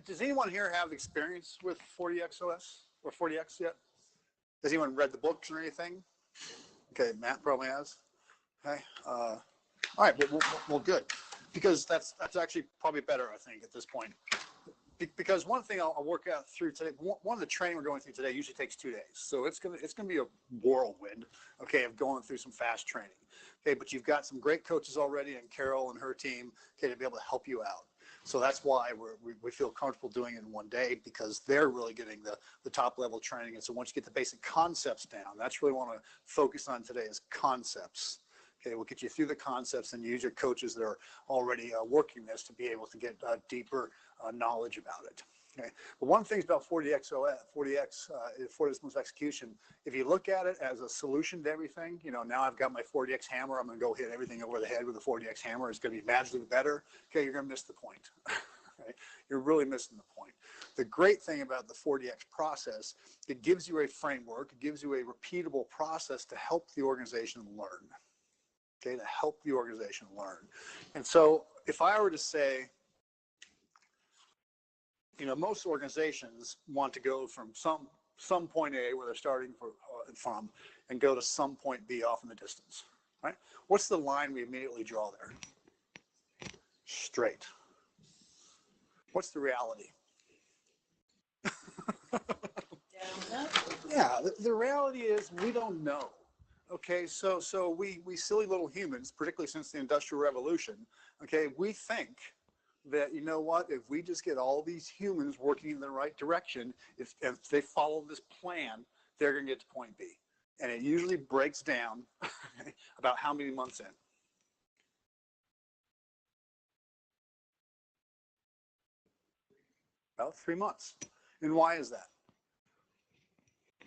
Does anyone here have experience with 40XOS or 40X yet? Has anyone read the books or anything? Okay, Matt probably has. Okay. All right. Well, good, because that's actually probably better, I think, at this point. Because one thing I'll work out through today, one of the training we're going through today usually takes 2 days, so it's gonna be a whirlwind, okay, of going through some fast training, okay. But you've got some great coaches already, and Carol and her team, okay, to be able to help you out. So that's why we feel comfortable doing it in 1 day, because they're really getting the top level training. And so once you get the basic concepts down, that's really what I want to focus on today is concepts. Okay, we'll get you through the concepts and use your coaches that are already working this to be able to get deeper knowledge about it. Okay, but one of the things about 40X for disciplines execution, if you look at it as a solution to everything, now I've got my 40X hammer, I'm going to go hit everything over the head with a 40X hammer. It's going to be magically better. Okay, you're going to miss the point. Okay? You're really missing the point. The great thing about the 40X process, it gives you a framework, it gives you a repeatable process to help the organization learn. Okay, to help the organization learn. And so if I were to say, most organizations want to go from some point A where they're starting from and go to some point B off in the distance, right? What's the line we immediately draw there? Straight. What's the reality? Yeah, the reality is we don't know. Okay, so we silly little humans, particularly since the Industrial Revolution, okay, we think that, if we just get all these humans working in the right direction, if they follow this plan, they're going to get to point B. And it usually breaks down about how many months in? About 3 months. And why is that?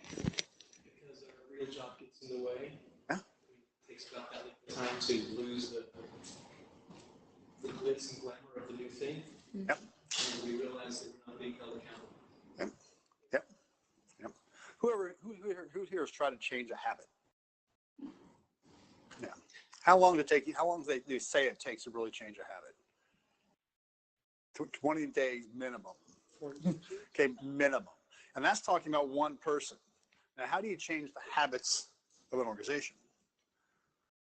Because our real job gets in the way. Yeah. It takes about that time to lose the glitz and glamour of the new thing. Yep. And we realize that we're not being held accountable. Yep. Who here has tried to change a habit? Yeah. How long do they say it takes to really change a habit? 20 days minimum. Okay, minimum. And that's talking about one person. Now, how do you change the habits of an organization?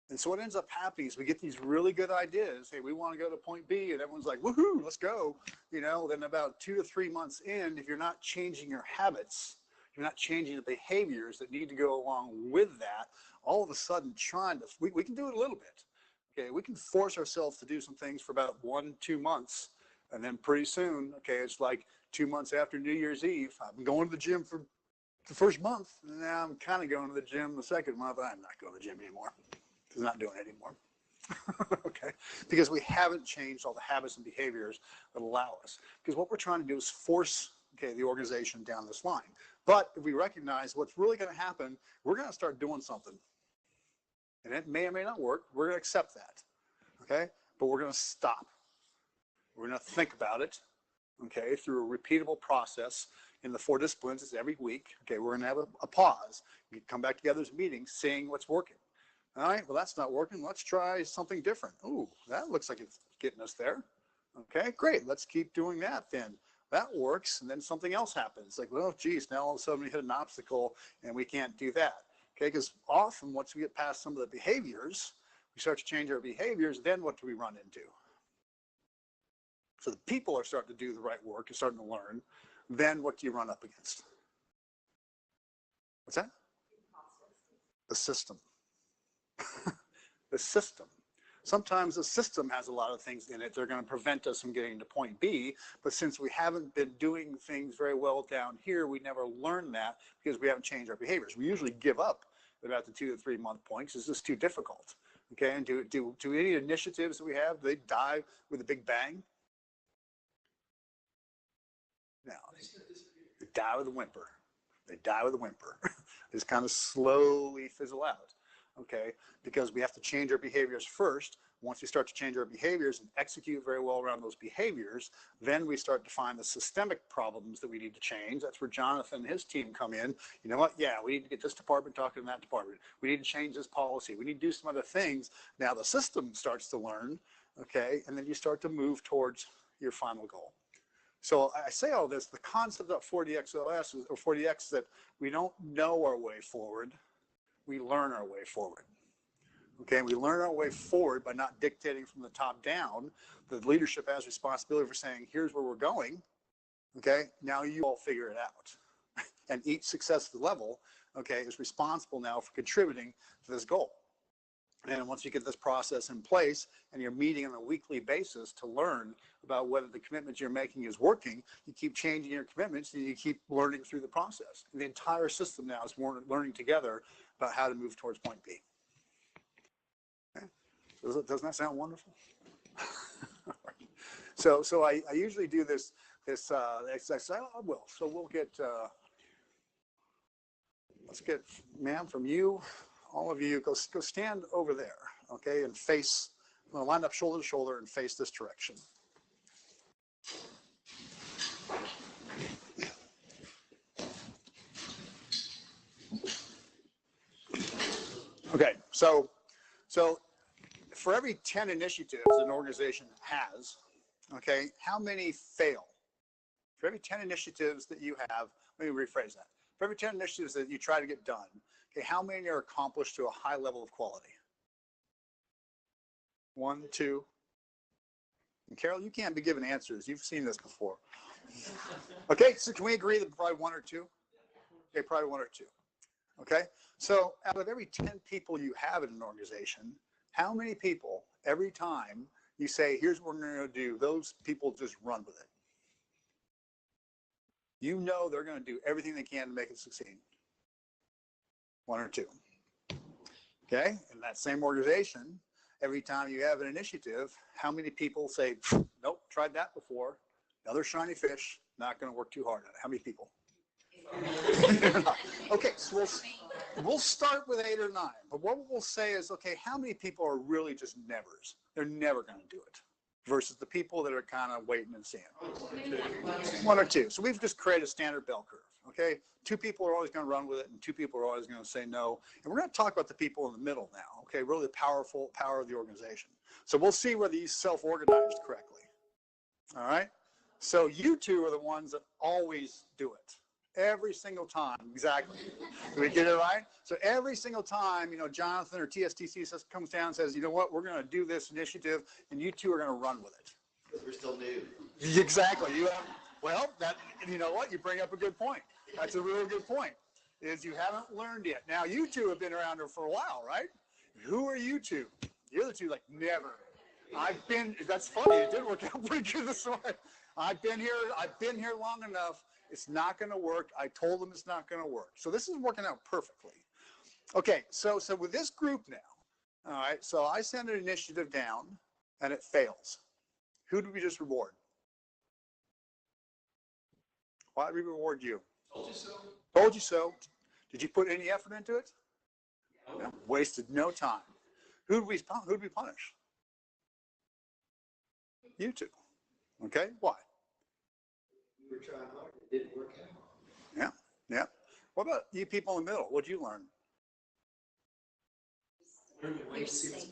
And so what ends up happening is we get these really good ideas. Hey, we want to go to point B, and everyone's like, woohoo, let's go. Then about 2 to 3 months in, if you're not changing your habits, you're not changing the behaviors that need to go along with that, all of a sudden we can do it a little bit. Okay, we can force ourselves to do some things for about 1-2 months. And then pretty soon, okay, it's like 2 months after New Year's Eve, I'm going to the gym for the first month. And now I'm kind of going to the gym the second month. I'm not going to the gym anymore. I'm not doing it anymore. Okay, because we haven't changed all the habits and behaviors that allow us. Because what we're trying to do is force, the organization down this line. But if we recognize what's really going to happen, we're going to start doing something. And it may or may not work. We're going to accept that. Okay, but we're going to stop. We're going to think about it, okay, through a repeatable process. In the 4 disciplines, it's every week. Okay, we're going to have a pause. We come back together as a meeting, seeing what's working. All right, well, that's not working. Let's try something different. Ooh, that looks like it's getting us there. Okay, great. Let's keep doing that then. That works, and then something else happens. Like, well, geez, now all of a sudden we hit an obstacle, and we can't do that. Okay, because often once we get past some of the behaviors, we start to change our behaviors, then what do we run into? So the people are starting to do the right work, you're starting to learn. Then what do you run up against? What's that? The system. The system. Sometimes the system has a lot of things in it. They're going to prevent us from getting to point B. But since we haven't been doing things very well down here, we never learn that because we haven't changed our behaviors. We usually give up at about the 2 to 3 month point because it's just too difficult. Okay, and do any initiatives that we have, they die with a big bang? No, they die with a whimper. They die with a whimper. They just kind of slowly fizzle out, okay? Because we have to change our behaviors first. Once we start to change our behaviors and execute very well around those behaviors, then we start to find the systemic problems that we need to change. That's where Jonathan and his team come in. You know what? Yeah, we need to get this department talking to that department. We need to change this policy. We need to do some other things. Now the system starts to learn, okay? And then you start to move towards your final goal. So I say all this, the concept of 40XOS or 40X is that we don't know our way forward, we learn our way forward. Okay, we learn our way forward by not dictating from the top down. The leadership has responsibility for saying, here's where we're going. Okay, now you all figure it out. And each successive level, okay, is responsible now for contributing to this goal. And once you get this process in place and you're meeting on a weekly basis to learn about whether the commitment you're making is working, you keep changing your commitments and you keep learning through the process. And the entire system now is more learning together about how to move towards point B. Okay. Doesn't that sound wonderful? So I usually do this exercise. I will. So we'll get, let's get, ma'am, from you, all of you, go stand over there, okay, and face, I'm going to line up shoulder to shoulder and face this direction. Okay, so for every 10 initiatives an organization has, okay, how many fail? For every 10 initiatives that you have, let me rephrase that. For every 10 initiatives that you try to get done, okay, how many are accomplished to a high level of quality? 1, 2. And Carol, you can't be giving answers. You've seen this before. Okay, so can we agree that probably 1 or 2? Okay, probably 1 or 2. Okay, so out of every 10 people you have in an organization, how many people, every time you say, here's what we're going to do, those people just run with it? You know they're going to do everything they can to make it succeed. 1 or 2. Okay, in that same organization, every time you have an initiative, how many people say, nope, tried that before, another shiny fish, not going to work too hard on it? How many people? Okay, so we'll start with 8 or 9. But what we'll say is, okay, how many people are really just nevers? They're never going to do it. Versus the people that are kind of waiting and seeing. 1 or 2. So we've just created a standard bell curve. Okay, 2 people are always going to run with it, and 2 people are always going to say no. And we're going to talk about the people in the middle now. Okay, really the power of the organization. So we'll see whether you self-organized correctly. All right. So you 2 are the ones that always do it. Every single time, exactly. Do we get it right? So every single time, you know, Jonathan or TSTC comes down and says, you know what, we're going to do this initiative, and you 2 are going to run with it. Because we're still new. Exactly. Well, you know what, you bring up a good point. That's a really good point, is you haven't learned yet. Now, you 2 have been around here for a while, right? Who are you 2? The other 2, like, never. That's funny, it did work out pretty good this morning. I've been here long enough. It's not going to work. I told them it's not going to work. So this is working out perfectly. Okay, so with this group now, all right, so I send an initiative down and it fails. Who do we just reward? Why did we reward you? Told you so. Told you so. Did you put any effort into it? No. Wasted no time. Who did we punish? You 2. Okay, why? We were trying hard. It didn't work out. Yeah. What about you people in the middle? What'd you learn? You're safe.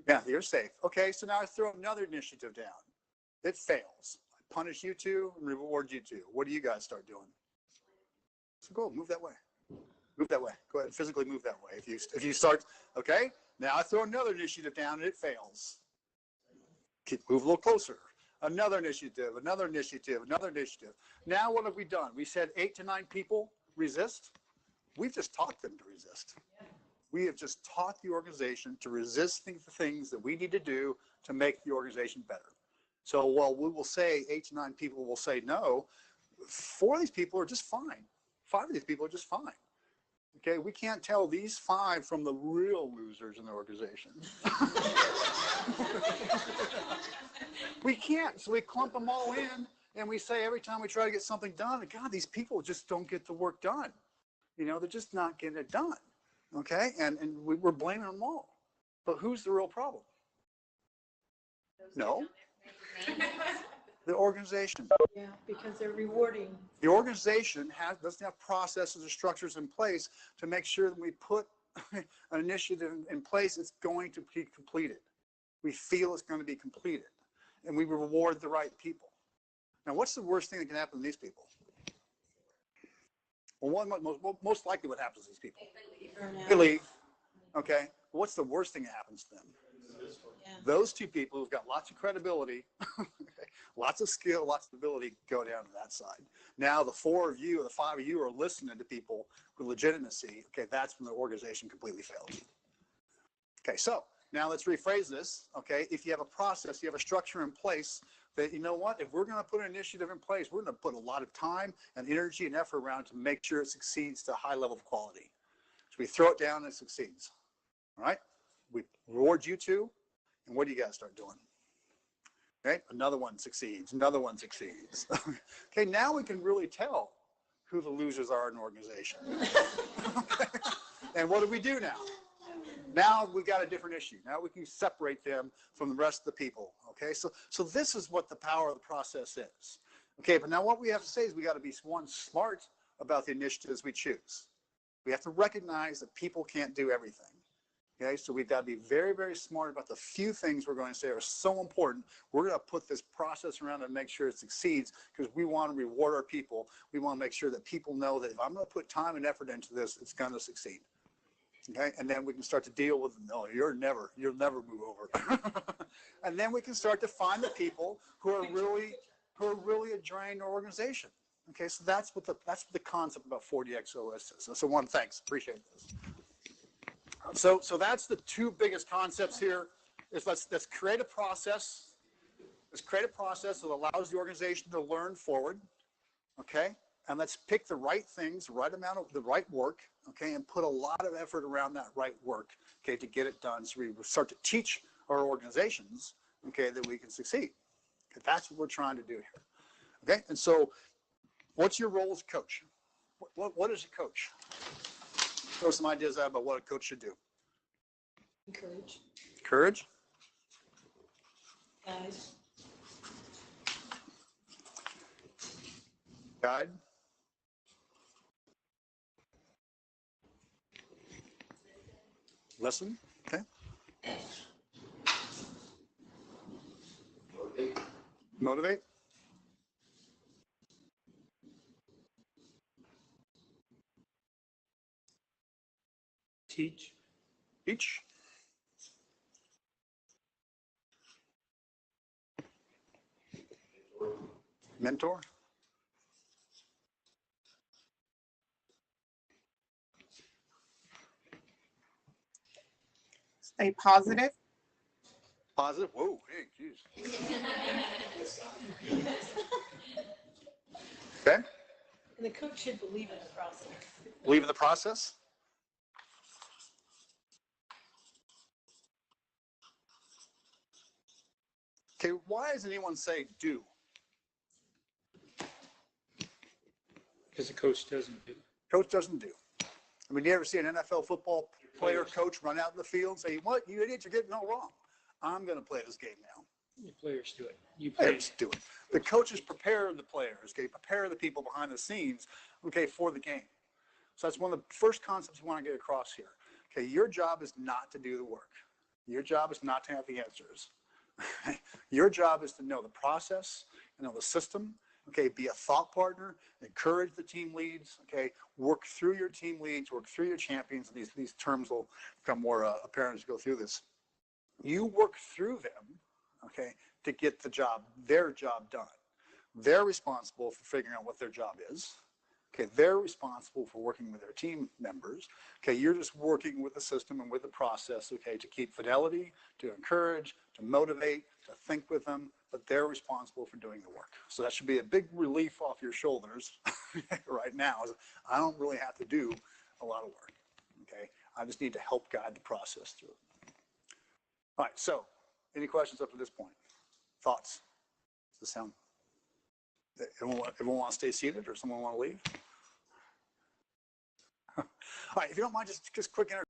Yeah, you're safe. Okay, so now I throw another initiative down. It fails. I punish you 2 and reward you 2. What do you guys start doing? So go, move that way. Move that way. Go ahead, physically move that way. If you start, okay, now I throw another initiative down and it fails. Move a little closer. Another initiative, another initiative, another initiative. Now what have we done? We said 8 to 9 people resist. We've just taught them to resist. We have just taught the organization to resist the things that we need to do to make the organization better. So while we will say 8 to 9 people will say no, 4 of these people are just fine. 5 of these people are just fine. Okay, we can't tell these 5 from the real losers in the organization. We can't, so we clump them all in and we say every time we try to get something done, God, these people just don't get the work done. You know, they're just not getting it done. Okay, and we're blaming them all. But who's the real problem? No. The organization. Yeah, because they're rewarding. The organization doesn't have processes or structures in place to make sure that we put an initiative in place, it's going to be completed. We feel it's going to be completed. And we reward the right people. Now, what's the worst thing that can happen to these people? Well, most likely what happens to these people? They leave. Okay. What's the worst thing that happens to them? Yeah. Those two people who've got lots of credibility, lots of skill, lots of ability, go down to that side. Now the 4 of you or the 5 of you are listening to people with legitimacy. Okay, that's when the organization completely fails. Okay, so now let's rephrase this. Okay, if you have a process, you have a structure in place that, you know what, if we're going to put an initiative in place, we're going to put a lot of time and energy and effort around to make sure it succeeds to a high level of quality. So we throw it down and it succeeds. All right, we reward you two. And what do you guys start doing? Okay, another one succeeds, another one succeeds. Okay, now we can really tell who the losers are in an organization. Okay. And what do we do now? Now we've got a different issue. Now we can separate them from the rest of the people. Okay, so this is what the power of the process is. Okay, but now what we have to say is we got to be, one, smart about the initiatives we choose. We have to recognize that people can't do everything. Okay, so we've got to be very, very smart about the few things we're going to say are so important. We're going to put this process around and make sure it succeeds because we want to reward our people. We want to make sure that people know that if I'm going to put time and effort into this, it's going to succeed. Okay, and then we can start to deal with, no, you'll never move over. And then we can start to find the people who are really enjoying our organization. Okay, so that's what the concept about 4DXOS is. So one, thanks, appreciate this. So that's the two biggest concepts here. Is let's create a process. Let's create a process that allows the organization to learn forward. Okay, and let's pick the right things, the right amount of the right work. Okay, and put a lot of effort around that right work. Okay, to get it done. So we start to teach our organizations. Okay, that we can succeed. Okay, that's what we're trying to do here. Okay, and so what's your role as a coach? What is a coach? Throw some ideas out about what a coach should do. Encourage. Courage. Guide. Guide. Listen. Okay. Motivate. Teach. Teach. Mentor. Stay positive. Positive. Whoa, hey, geez. Okay. And the coach should believe in the process. Believe in the process. Okay, why does anyone say do? Because the coach doesn't do. Coach doesn't do. I mean, you ever see an NFL football player coach run out in the field and say, what, you idiots are getting it all wrong. I'm going to play this game now. The players do it. You play. Players do it. The coaches prepare the players, okay, prepare the people behind the scenes, okay, for the game. So that's one of the first concepts we want to get across here. Okay, your job is not to do the work. Your job is not to have the answers. Your job is to know the process, know the system, okay, be a thought partner, encourage the team leads, okay, work through your team leads, work through your champions. These terms will become more apparent as you go through this. You work through them, okay, to get their job done. They're responsible for figuring out what their job is. Okay, they're responsible for working with their team members. Okay, you're just working with the system and with the process, okay, to keep fidelity, to encourage, to motivate, to think with them, but they're responsible for doing the work. So that should be a big relief off your shoulders right now. I don't really have to do a lot of work, okay? I just need to help guide the process through it. All right, so any questions up to this point? Thoughts? Does this sound? Everyone want to stay seated or someone want to leave? All right, if you don't mind, just quick